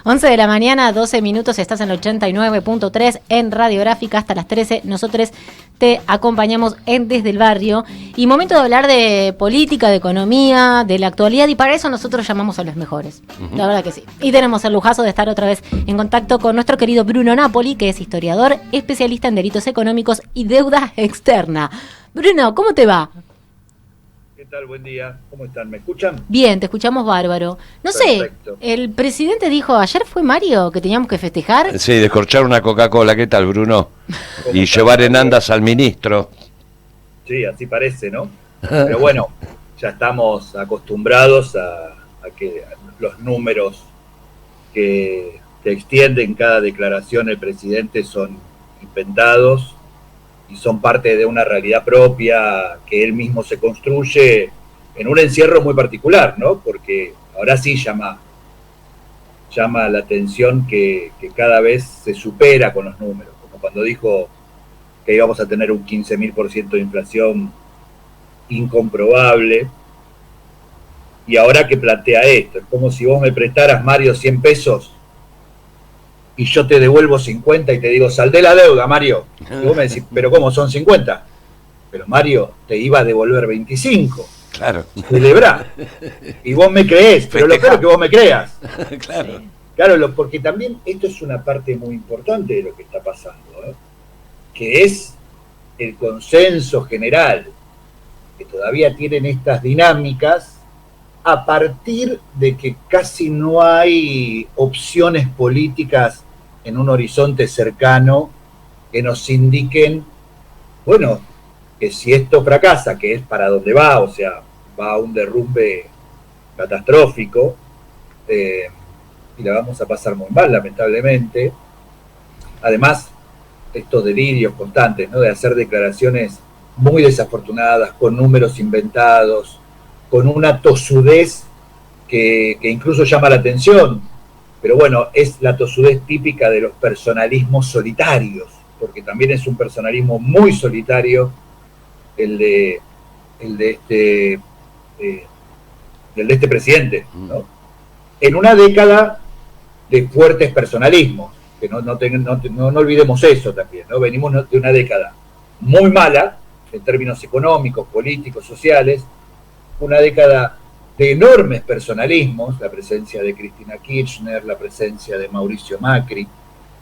11 de la mañana, 12 minutos, estás en el 89.3 en Radiográfica hasta las 13. Nosotros te acompañamos en Desde el Barrio. Y momento de hablar de política, de economía, de la actualidad, y para eso nosotros llamamos a los mejores. La verdad que sí. Y tenemos el lujazo de estar otra vez en contacto con nuestro querido Bruno Napoli, que es historiador, especialista en delitos económicos y deuda externa. Bruno, ¿cómo te va? ¿Qué tal? Buen día. ¿Cómo están? ¿Me escuchan? Bien, te escuchamos bárbaro. No Perfecto. sé, el presidente dijo, ayer fue Mario, que teníamos que festejar. Sí, descorchar una Coca-Cola, ¿qué tal, Bruno? Y llevar en andas al ministro. Sí, así parece, ¿no? Pero bueno, ya estamos acostumbrados a que los números que extienden cada declaración el presidente son inventados y son parte de una realidad propia que él mismo se construye en un encierro muy particular, ¿no? Porque ahora sí llama la atención que cada vez se supera con los números, como cuando dijo que íbamos a tener un 15.000% de inflación incomprobable, y ahora que plantea esto, es como si vos me prestaras, Mario, 100 pesos y yo te devuelvo 50 y te digo, saldé la deuda, Mario. Y vos me decís, ¿pero cómo son 50? Pero Mario, te iba a devolver 25. Claro. Celebrá. Y vos me creés, pero lo peor es que vos me creas. Claro. Claro, porque también esto es una parte muy importante de lo que está pasando, ¿eh? Que es el consenso general, que todavía tienen estas dinámicas a partir de que casi no hay opciones políticas en un horizonte cercano que nos indiquen, bueno, que si esto fracasa, que es para donde va, o sea, va a un derrumbe catastrófico, y la vamos a pasar muy mal, lamentablemente. Además, estos delirios constantes, ¿no?, de hacer declaraciones muy desafortunadas, con números inventados, con una tosudez que incluso llama la atención, pero bueno, es la tosudez típica de los personalismos solitarios, porque también es un personalismo muy solitario el de este presidente, ¿no? En una década de fuertes personalismos, que no olvidemos eso también, ¿no? Venimos de una década muy mala en términos económicos, políticos, sociales, una década de enormes personalismos, la presencia de Cristina Kirchner, la presencia de Mauricio Macri,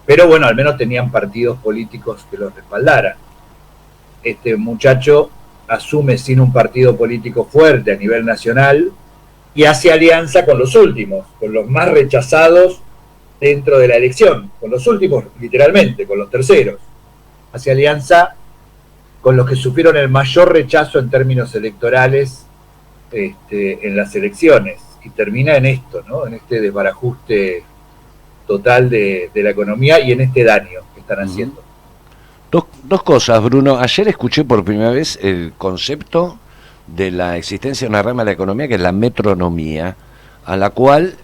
pero bueno, al menos tenían partidos políticos que los respaldaran. Este muchacho asume sin un partido político fuerte a nivel nacional y hace alianza con los últimos, con los más rechazados dentro de la elección, con los últimos literalmente, con los terceros. Hace alianza con los que sufrieron el mayor rechazo en términos electorales en las elecciones, y termina en esto, ¿no?, en este desbarajuste total de la economía y en este daño que están haciendo. Dos cosas, Bruno. Ayer escuché por primera vez el concepto de la existencia de una rama de la economía que es la metronomía, a la cual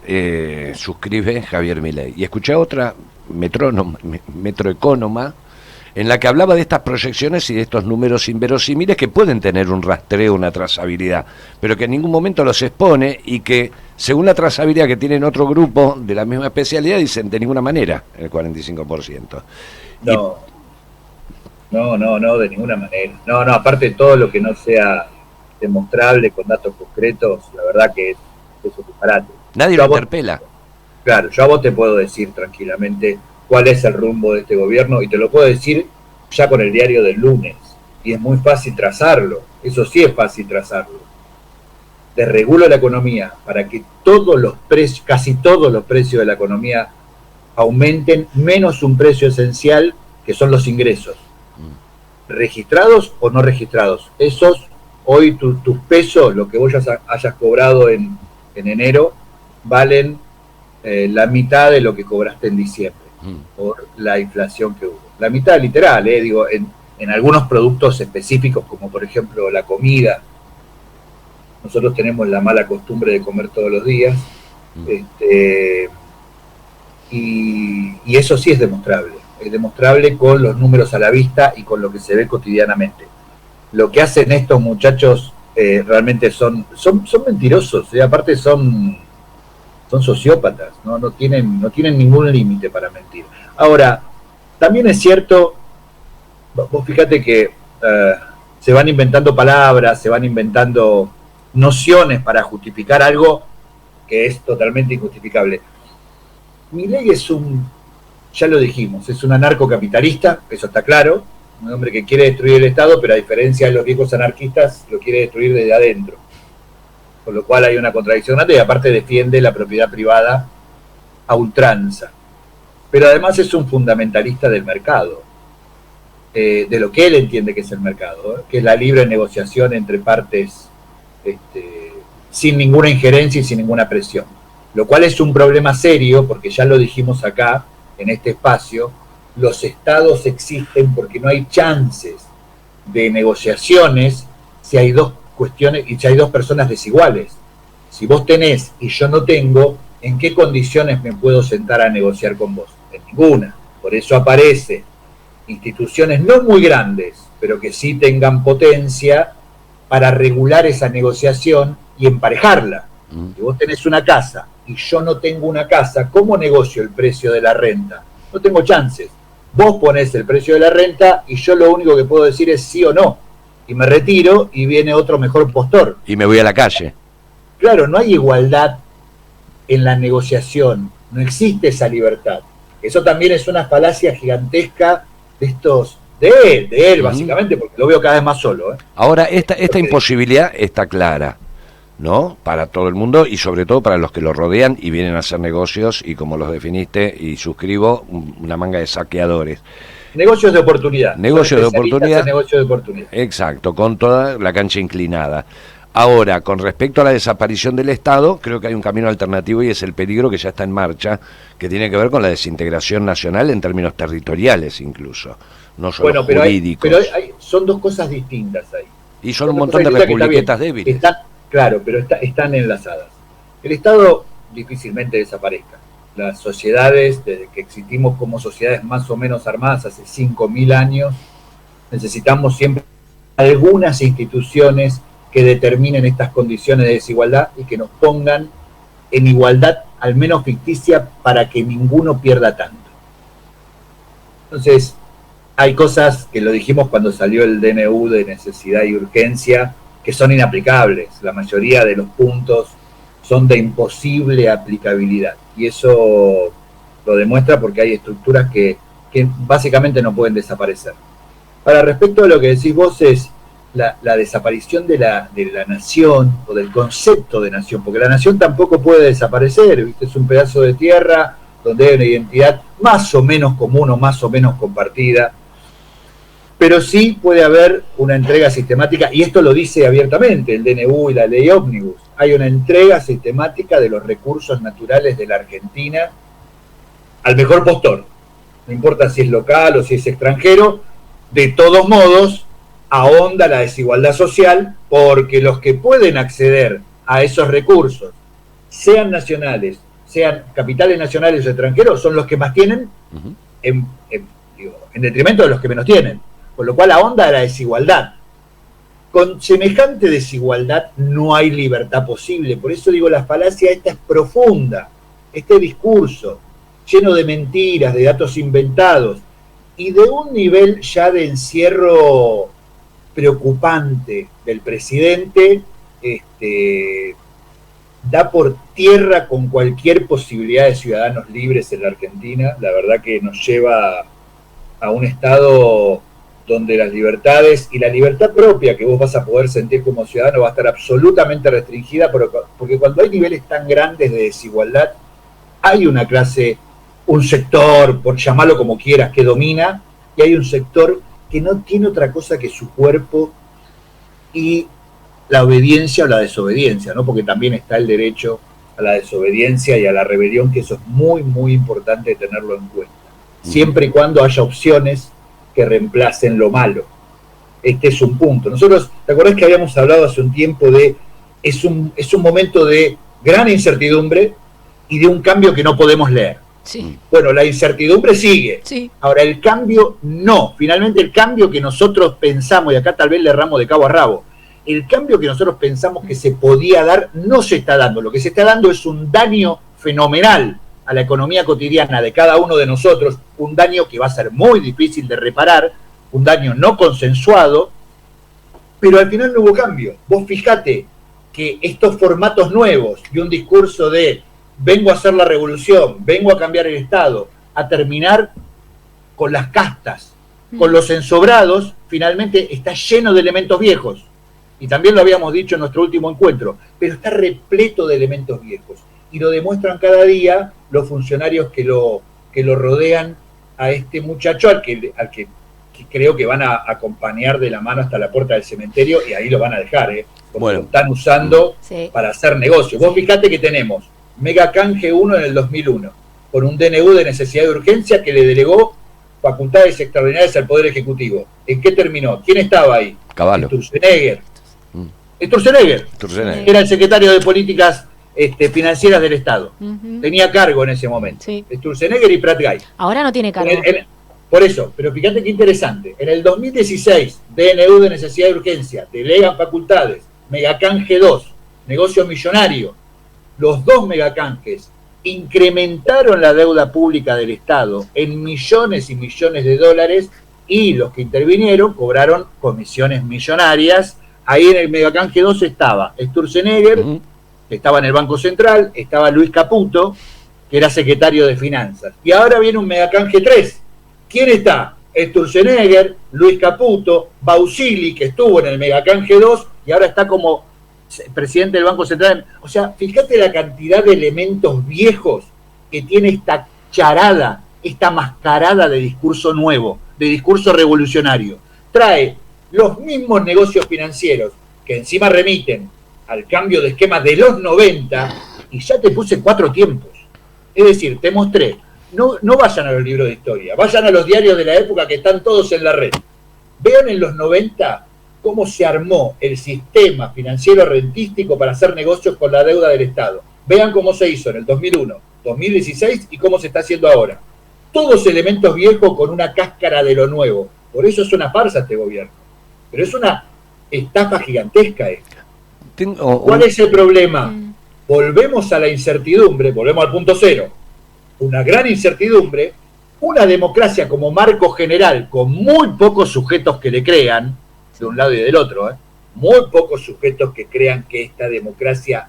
suscribe Javier Milei. Y escuché otra, metroeconoma, en la que hablaba de estas proyecciones y de estos números inverosímiles que pueden tener un rastreo, una trazabilidad, pero que en ningún momento los expone y que, según la trazabilidad que tienen otro grupo de la misma especialidad, dicen de ninguna manera el 45%. No, de ninguna manera. No, aparte de todo lo que no sea demostrable con datos concretos, la verdad que es un disparate. Nadie lo interpela. Claro, yo a vos te puedo decir tranquilamente cuál es el rumbo de este gobierno, y te lo puedo decir ya con el diario del lunes, y es muy fácil trazarlo, eso sí es fácil trazarlo. Desregulo la economía para que casi todos los precios de la economía aumenten, menos un precio esencial, que son los ingresos. Registrados o no registrados. Esos, hoy tus pesos, lo que vos hayas cobrado en enero, valen la mitad de lo que cobraste en diciembre, por la inflación que hubo. La mitad literal, digo, en algunos productos específicos, como por ejemplo la comida. Nosotros tenemos la mala costumbre de comer todos los días, y eso sí es demostrable con los números a la vista y con lo que se ve cotidianamente. Lo que hacen estos muchachos realmente son mentirosos, y aparte son son sociópatas, no tienen ningún límite para mentir. Ahora, también es cierto, vos fíjate que se van inventando palabras, se van inventando nociones para justificar algo que es totalmente injustificable. Milei ya lo dijimos, es un anarcocapitalista, eso está claro, un hombre que quiere destruir el Estado, pero a diferencia de los viejos anarquistas, lo quiere destruir desde adentro. Con lo cual hay una contradicción grande y aparte defiende la propiedad privada a ultranza. Pero además es un fundamentalista del mercado, de lo que él entiende que es el mercado, que es la libre negociación entre partes sin ninguna injerencia y sin ninguna presión. Lo cual es un problema serio, porque ya lo dijimos acá, en este espacio, los estados existen porque no hay chances de negociaciones si hay dos cuestiones y si hay dos personas desiguales. Si vos tenés y yo no tengo, ¿en qué condiciones me puedo sentar a negociar con vos? En ninguna. Por eso aparecen instituciones no muy grandes, pero que sí tengan potencia para regular esa negociación y emparejarla. Si vos tenés una casa y yo no tengo una casa, ¿cómo negocio el precio de la renta? No tengo chances. Vos ponés el precio de la renta y yo lo único que puedo decir es sí o no. Y me retiro y viene otro mejor postor. Y me voy a la calle. Claro, no hay igualdad en la negociación. No existe esa libertad. Eso también es una falacia gigantesca de él básicamente, porque lo veo cada vez más solo. Ahora, esta imposibilidad está clara, ¿no? Para todo el mundo y sobre todo para los que lo rodean y vienen a hacer negocios y como los definiste y suscribo, una manga de saqueadores. Negocios de oportunidad. Negocios de oportunidad. Negocios de oportunidad. Exacto, con toda la cancha inclinada. Ahora, con respecto a la desaparición del Estado, creo que hay un camino alternativo y es el peligro que ya está en marcha, que tiene que ver con la desintegración nacional en términos territoriales incluso, no solo jurídicos. Pero son dos cosas distintas ahí. Y son un montón de republiquetas débiles. Claro, pero están enlazadas. El Estado difícilmente desaparezca. Las sociedades, desde que existimos como sociedades más o menos armadas hace 5.000 años, necesitamos siempre algunas instituciones que determinen estas condiciones de desigualdad y que nos pongan en igualdad, al menos ficticia, para que ninguno pierda tanto. Entonces, hay cosas que lo dijimos cuando salió el DNU de necesidad y urgencia, que son inaplicables. La mayoría de los puntos son de imposible aplicabilidad. Y eso lo demuestra porque hay estructuras que básicamente no pueden desaparecer. Ahora, respecto a lo que decís vos, es la desaparición de la nación o del concepto de nación, porque la nación tampoco puede desaparecer, ¿viste? Es un pedazo de tierra donde hay una identidad más o menos común o más o menos compartida, pero sí puede haber una entrega sistemática, y esto lo dice abiertamente el DNU y la ley ómnibus. Hay una entrega sistemática de los recursos naturales de la Argentina al mejor postor, no importa si es local o si es extranjero. De todos modos ahonda la desigualdad social, porque los que pueden acceder a esos recursos, sean nacionales, sean capitales nacionales o extranjeros, son los que más tienen, en detrimento de los que menos tienen. Con lo cual ahonda la desigualdad. Con semejante desigualdad no hay libertad posible. Por eso digo, la falacia esta es profunda. Este discurso lleno de mentiras, de datos inventados y de un nivel ya de encierro preocupante del presidente, da por tierra con cualquier posibilidad de ciudadanos libres en la Argentina. La verdad que nos lleva a un estado donde las libertades y la libertad propia que vos vas a poder sentir como ciudadano va a estar absolutamente restringida, porque cuando hay niveles tan grandes de desigualdad, hay una clase, un sector, por llamarlo como quieras, que domina, y hay un sector que no tiene otra cosa que su cuerpo y la obediencia o la desobediencia, ¿no? Porque también está el derecho a la desobediencia y a la rebelión, que eso es muy, muy importante tenerlo en cuenta. Siempre y cuando haya opciones que reemplacen lo malo. Este es un punto. Nosotros, ¿te acordás que habíamos hablado hace un tiempo de es un momento de gran incertidumbre y de un cambio que no podemos leer? Sí. Bueno, la incertidumbre sigue. Sí. Ahora, el cambio no. Finalmente, el cambio que nosotros pensamos, y acá tal vez le erramos de cabo a rabo, el cambio que nosotros pensamos que se podía dar no se está dando. Lo que se está dando es un daño fenomenal a la economía cotidiana de cada uno de nosotros, un daño que va a ser muy difícil de reparar, un daño no consensuado, pero al final no hubo cambio. Vos fijate que estos formatos nuevos y un discurso de vengo a hacer la revolución, vengo a cambiar el Estado, a terminar con las castas, con los ensobrados, finalmente está lleno de elementos viejos. Y también lo habíamos dicho en nuestro último encuentro, pero está repleto de elementos viejos. Y lo demuestran cada día los funcionarios que lo rodean a este muchacho, al que creo que van a acompañar de la mano hasta la puerta del cementerio, y ahí lo van a dejar, porque lo están usando para hacer negocio. Vos fijate que tenemos Mega Canje 1 en el 2001, con un DNU de necesidad de urgencia que le delegó facultades extraordinarias al Poder Ejecutivo. ¿En qué terminó? ¿Quién estaba ahí? Cavallo. Sturzenegger. Sturzenegger era el secretario de Políticas Financieras del Estado. Tenía cargo en ese momento. Sturzenegger y Prat-Gay. Ahora no tiene cargo. Por eso, pero fíjate qué interesante. En el 2016, DNU de necesidad de urgencia, delegan facultades, Megacanje 2, negocio millonario. Los dos megacanjes incrementaron la deuda pública del Estado en millones y millones de dólares, y los que intervinieron cobraron comisiones millonarias. Ahí en el Megacanje 2 estaba Sturzenegger, que estaba en el Banco Central, estaba Luis Caputo, que era secretario de Finanzas. Y ahora viene un Megacanje 3. ¿Quién está? Sturzenegger, Luis Caputo, Bausili, que estuvo en el Megacanje 2 y ahora está como presidente del Banco Central. O sea, fíjate la cantidad de elementos viejos que tiene esta charada, esta mascarada de discurso nuevo, de discurso revolucionario. Trae los mismos negocios financieros que encima remiten al cambio de esquema de los 90, y ya te puse 4 tiempos. Es decir, te mostré. No vayan a los libros de historia, vayan a los diarios de la época que están todos en la red. Vean en los 90 cómo se armó el sistema financiero rentístico para hacer negocios con la deuda del Estado. Vean cómo se hizo en el 2001, 2016 y cómo se está haciendo ahora. Todos elementos viejos con una cáscara de lo nuevo. Por eso es una farsa este gobierno. Pero es una estafa gigantesca esta. ¿Cuál es el problema? Volvemos a la incertidumbre, volvemos al punto cero. Una gran incertidumbre, una democracia como marco general, con muy pocos sujetos que le crean, de un lado y del otro, muy pocos sujetos que crean que esta democracia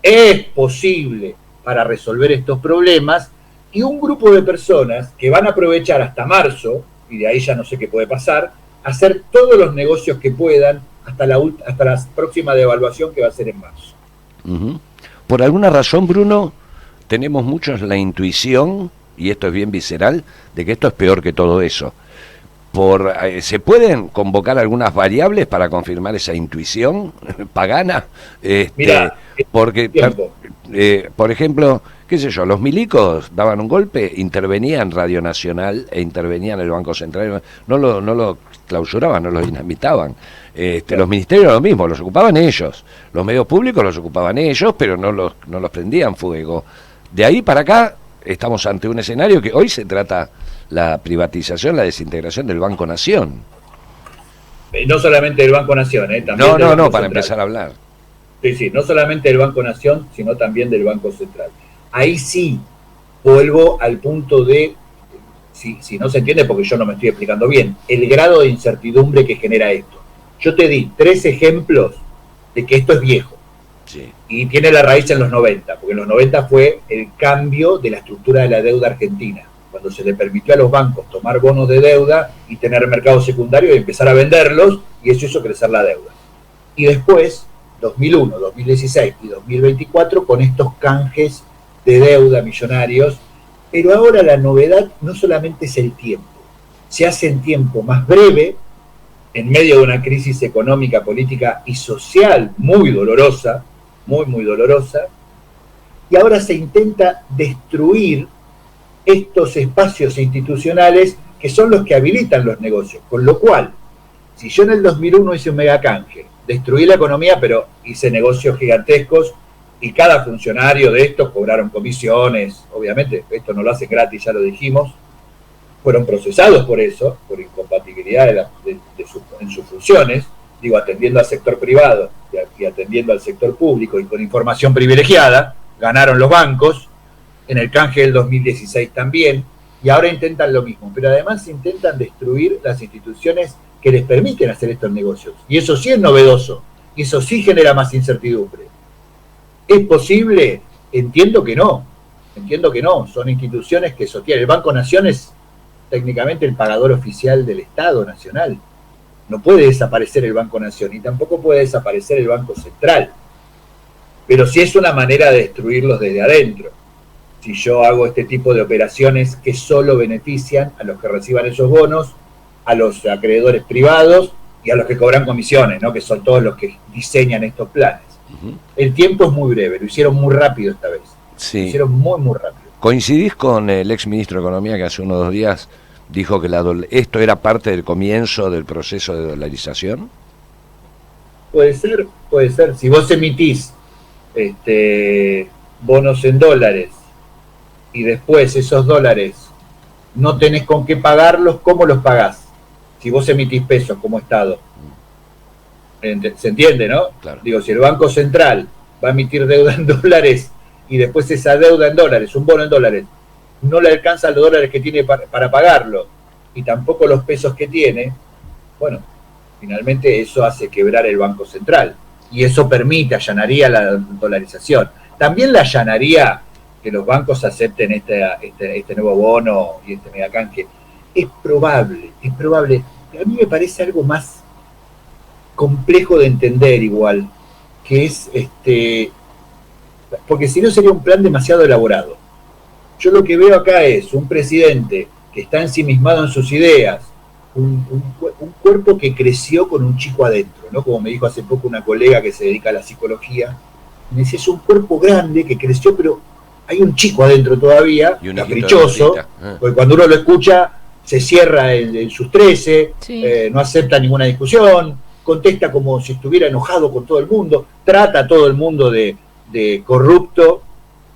es posible para resolver estos problemas, y un grupo de personas que van a aprovechar hasta marzo, y de ahí ya no sé qué puede pasar, hacer todos los negocios que puedan hasta la próxima devaluación que va a ser en marzo. Por alguna razón, Bruno, tenemos muchos la intuición, y esto es bien visceral, de que esto es peor que todo eso. ¿Se pueden convocar algunas variables para confirmar esa intuición pagana? Mirá, porque, por ejemplo, qué sé yo, los milicos daban un golpe, intervenían Radio Nacional e intervenían el Banco Central, no lo clausuraban, no lo dinamitaban. Los ministerios lo mismo, los ocupaban ellos, los medios públicos los ocupaban ellos, pero no los prendían fuego. De ahí para acá estamos ante un escenario que hoy se trata la privatización, la desintegración del Banco Nación. No solamente del Banco Nación, también no, para Central. Empezar a hablar. Sí, no solamente del Banco Nación, sino también del Banco Central. Ahí sí vuelvo al punto de, si no se entiende porque yo no me estoy explicando bien, el grado de incertidumbre que genera esto. Yo te di 3 ejemplos de que esto es viejo. Sí. Y tiene la raíz en los 90, porque en los 90 fue el cambio de la estructura de la deuda argentina, cuando se le permitió a los bancos tomar bonos de deuda y tener mercado secundario y empezar a venderlos, y eso hizo crecer la deuda. Y después, 2001, 2016 y 2024, con estos canjes de deuda millonarios, pero ahora la novedad no solamente es el tiempo, se hace en tiempo más breve, en medio de una crisis económica, política y social muy dolorosa, muy dolorosa, y ahora se intenta destruir estos espacios institucionales que son los que habilitan los negocios. Con lo cual, si yo en el 2001 hice un megacanje, destruí la economía, pero hice negocios gigantescos, y cada funcionario de estos cobraron comisiones, obviamente, esto no lo hacen gratis, ya lo dijimos, fueron procesados por eso, por incompatibilidad en sus funciones, digo, atendiendo al sector privado y atendiendo al sector público y con información privilegiada, ganaron los bancos. en el canje del 2016 también, y ahora intentan lo mismo, pero además intentan destruir las instituciones que les permiten hacer estos negocios. Y eso sí es novedoso, y eso sí genera más incertidumbre. ¿Es posible? Entiendo que no, son instituciones que sostienen. El Banco Nación es técnicamente el pagador oficial del Estado Nacional. No puede desaparecer el Banco Nación, y tampoco puede desaparecer el Banco Central. Pero sí es una manera de destruirlos desde adentro. Si yo hago este tipo de operaciones que solo benefician a los que reciban esos bonos, a los acreedores privados y a los que cobran comisiones, ¿no? Que son todos los que diseñan estos planes. El tiempo es muy breve, lo hicieron muy rápido esta vez. Sí. Lo hicieron muy, muy rápido. ¿Coincidís con el ex ministro de Economía que hace unos 2 días dijo que esto era parte del comienzo del proceso de dolarización? Puede ser. Si vos emitís bonos en dólares y después esos dólares no tenés con qué pagarlos, ¿cómo los pagás? Si vos emitís pesos como Estado. ¿Se entiende, no? Claro. Digo, si el Banco Central va a emitir deuda en dólares y después esa deuda en dólares, un bono en dólares, no le alcanzan los dólares que tiene para pagarlo y tampoco los pesos que tiene, bueno, finalmente eso hace quebrar el Banco Central y eso allanaría la dolarización. También la allanaría que los bancos acepten este nuevo bono y este megacanje. Es probable. A mí me parece algo más complejo de entender igual, que es porque si no sería un plan demasiado elaborado. Yo lo que veo acá es un presidente que está ensimismado en sus ideas, un cuerpo que creció con un chico adentro, ¿no? Como me dijo hace poco una colega que se dedica a la psicología, me dice, es un cuerpo grande que creció, pero hay un chico adentro todavía, caprichoso, porque cuando uno lo escucha se cierra en sus 13, sí. No acepta ninguna discusión, contesta como si estuviera enojado con todo el mundo, trata a todo el mundo de corrupto,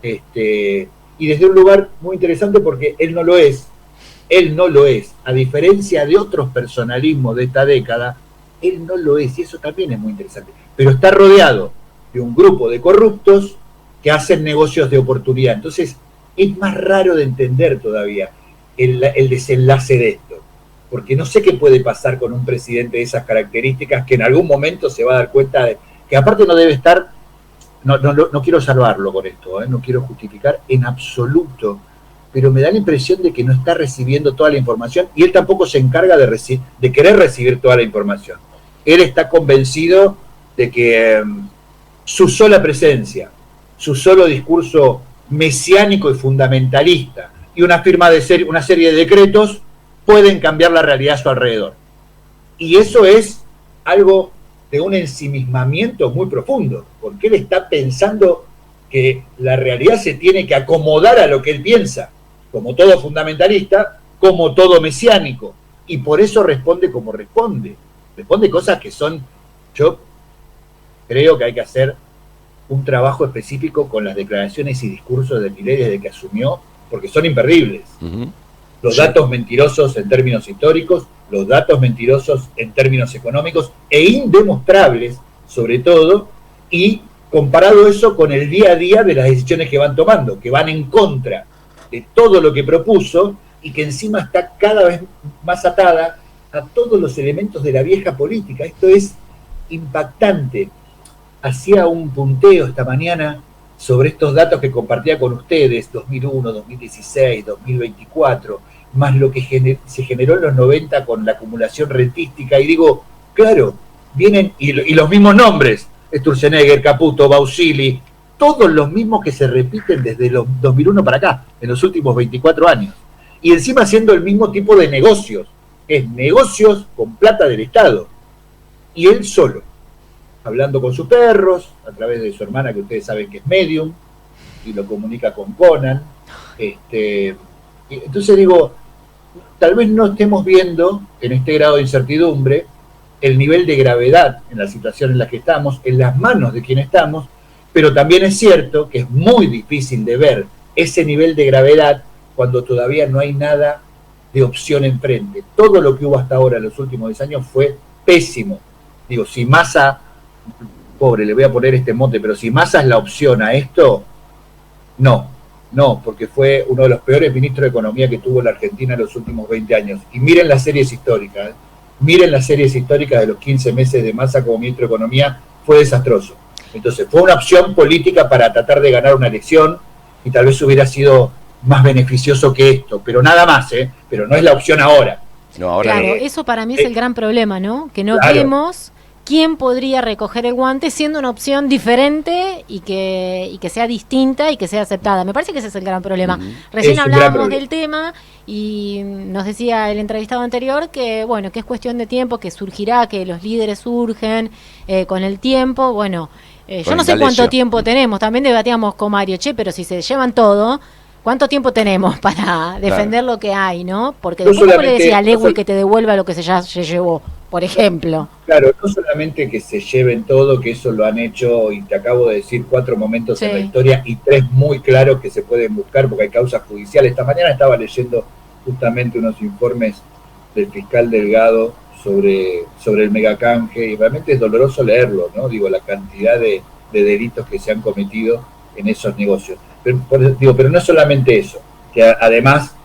y desde un lugar muy interesante porque él no lo es, a diferencia de otros personalismos de esta década, él no lo es, y eso también es muy interesante, pero está rodeado de un grupo de corruptos que hacen negocios de oportunidad. Entonces es más raro de entender todavía el desenlace de esto, porque no sé qué puede pasar con un presidente de esas características que en algún momento se va a dar cuenta de que aparte no debe estar, no quiero salvarlo con esto, no quiero justificar en absoluto, pero me da la impresión de que no está recibiendo toda la información y él tampoco se encarga de querer recibir toda la información. Él está convencido de que su sola presencia, su solo discurso mesiánico y fundamentalista y una serie de decretos pueden cambiar la realidad a su alrededor. Y eso es algo de un ensimismamiento muy profundo, porque él está pensando que la realidad se tiene que acomodar a lo que él piensa, como todo fundamentalista, como todo mesiánico, y por eso responde como responde. Responde cosas que son, yo creo que hay que hacer un trabajo específico con las declaraciones y discursos de Milei desde que asumió, porque son imperdibles. Los datos mentirosos en términos históricos, los datos mentirosos en términos económicos e indemostrables, sobre todo, y comparado eso con el día a día de las decisiones que van tomando, que van en contra de todo lo que propuso y que encima está cada vez más atada a todos los elementos de la vieja política. Esto es impactante. Hacía un punteo esta mañana sobre estos datos que compartía con ustedes, 2001, 2016, 2024, más lo que se generó en los 90 con la acumulación rentística, y digo, claro, vienen, y los mismos nombres, Sturzenegger, Caputo, Bausili, todos los mismos que se repiten desde los 2001 para acá, en los últimos 24 años, y encima haciendo el mismo tipo de negocios, es negocios con plata del Estado, y él solo, hablando con sus perros, a través de su hermana, que ustedes saben que es medium, y lo comunica con Conan. Entonces digo, tal vez no estemos viendo, en este grado de incertidumbre, el nivel de gravedad en la situación en la que estamos, en las manos de quien estamos, pero también es cierto que es muy difícil de ver ese nivel de gravedad cuando todavía no hay nada de opción enfrente. Todo lo que hubo hasta ahora en los últimos 10 años fue pésimo. Digo, si Massa, pobre, le voy a poner este mote, pero si Massa es la opción a esto, no. No, porque fue uno de los peores ministros de Economía que tuvo la Argentina en los últimos 20 años. Y miren las series históricas, miren las series históricas de los 15 meses de Massa como ministro de Economía, fue desastroso. Entonces fue una opción política para tratar de ganar una elección y tal vez hubiera sido más beneficioso que esto, pero nada más, pero no es la opción ahora. No, ahora claro, eso para mí es el gran problema, ¿no? Que no vemos quién podría recoger el guante siendo una opción diferente y que sea distinta y que sea aceptada. Me parece que ese es el gran problema. Recién hablábamos del tema y nos decía el entrevistado anterior que, bueno, que es cuestión de tiempo, que surgirá, que los líderes surgen con el tiempo. Bueno, yo no sé cuánto tiempo tenemos. También debatíamos con Mario, pero si se llevan todo, ¿cuánto tiempo tenemos para defender lo que hay, no? Porque después, ¿cómo le decía a Lewy que te devuelva lo que se llevó, por ejemplo? Claro, no solamente que se lleven todo, que eso lo han hecho, y te acabo de decir 4 momentos en la historia, y 3 muy claros que se pueden buscar, porque hay causas judiciales. Esta mañana estaba leyendo justamente unos informes del fiscal Delgado sobre el megacanje, y realmente es doloroso leerlo, ¿no? Digo, la cantidad de delitos que se han cometido en esos negocios. Pero no es solamente eso, que además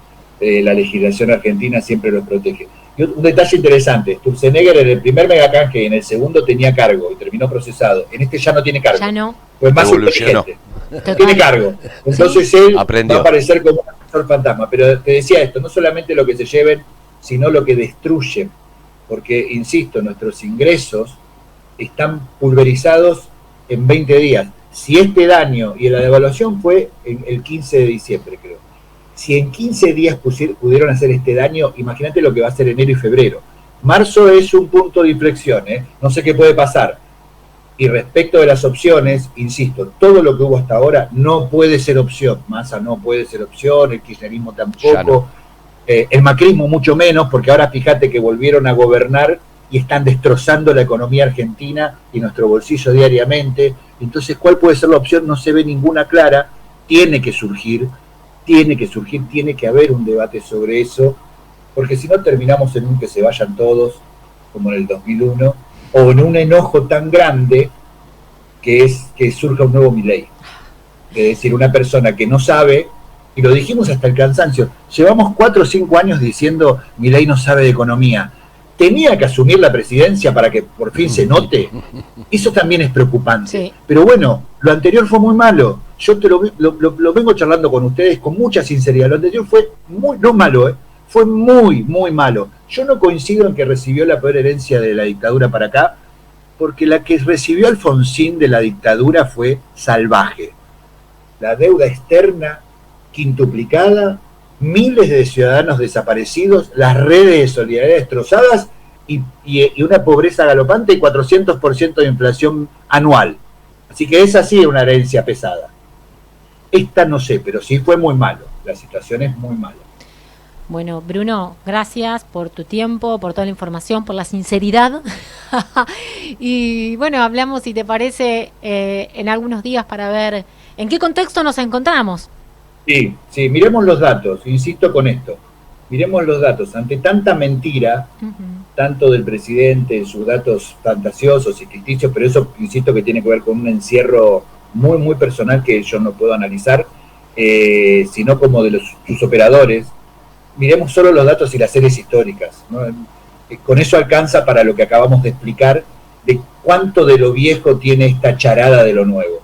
la legislación argentina siempre los protege. Y un detalle interesante, Sturzenegger en el primer megacanje y en el segundo tenía cargo y terminó procesado. En este ya no tiene cargo. Ya no. Pues más inteligente. No tiene cargo. Entonces él va a aparecer como un asesor fantasma. Pero te decía esto, no solamente lo que se lleven, sino lo que destruyen. Porque, insisto, nuestros ingresos están pulverizados en 20 días. Si este daño, y la devaluación fue el 15 de diciembre, creo. Si en 15 días pudieron hacer este daño, imagínate lo que va a ser enero y febrero. Marzo es un punto de inflexión, no sé qué puede pasar. Y respecto de las opciones, insisto, todo lo que hubo hasta ahora no puede ser opción. Massa no puede ser opción, el kirchnerismo tampoco, el macrismo mucho menos, porque ahora fíjate que volvieron a gobernar y están destrozando la economía argentina y nuestro bolsillo diariamente. Entonces, ¿cuál puede ser la opción? No se ve ninguna clara. Tiene que surgir, tiene que haber un debate sobre eso, porque si no terminamos en un que se vayan todos, como en el 2001, o en un enojo tan grande que surja un nuevo Milei. Es decir, una persona que no sabe, y lo dijimos hasta el cansancio, llevamos 4 o 5 años diciendo Milei no sabe de economía. Tenía que asumir la presidencia para que por fin se note. Eso también es preocupante. Sí. Pero bueno, lo anterior fue muy malo. Yo te lo vengo charlando con ustedes con mucha sinceridad. Lo anterior fue no malo, fue muy, muy malo. Yo no coincido en que recibió la peor herencia de la dictadura para acá, porque la que recibió Alfonsín de la dictadura fue salvaje. La deuda externa quintuplicada, miles de ciudadanos desaparecidos, las redes de solidaridad destrozadas y una pobreza galopante y 400% de inflación anual. Así que esa sí es una herencia pesada. Esta no sé, pero sí fue muy malo. La situación es muy mala. Bueno, Bruno, gracias por tu tiempo, por toda la información, por la sinceridad. Y bueno, hablamos, si te parece, en algunos días para ver en qué contexto nos encontramos. Sí, miremos los datos, insisto con esto. Miremos los datos. Ante tanta mentira, tanto del presidente, sus datos fantasiosos y ficticios, pero eso, insisto, que tiene que ver con un encierro muy, muy personal que yo no puedo analizar, sino como de sus operadores. Miremos solo los datos y las series históricas, ¿no? Con eso alcanza para lo que acabamos de explicar, de cuánto de lo viejo tiene esta charada de lo nuevo.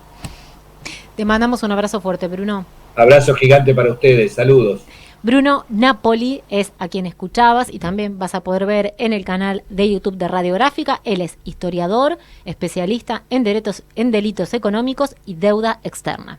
Te mandamos un abrazo fuerte, Bruno. Abrazo gigante para ustedes, saludos. Bruno Napoli es a quien escuchabas y también vas a poder ver en el canal de YouTube de Radiográfica. Él es historiador, especialista en delitos económicos y deuda externa.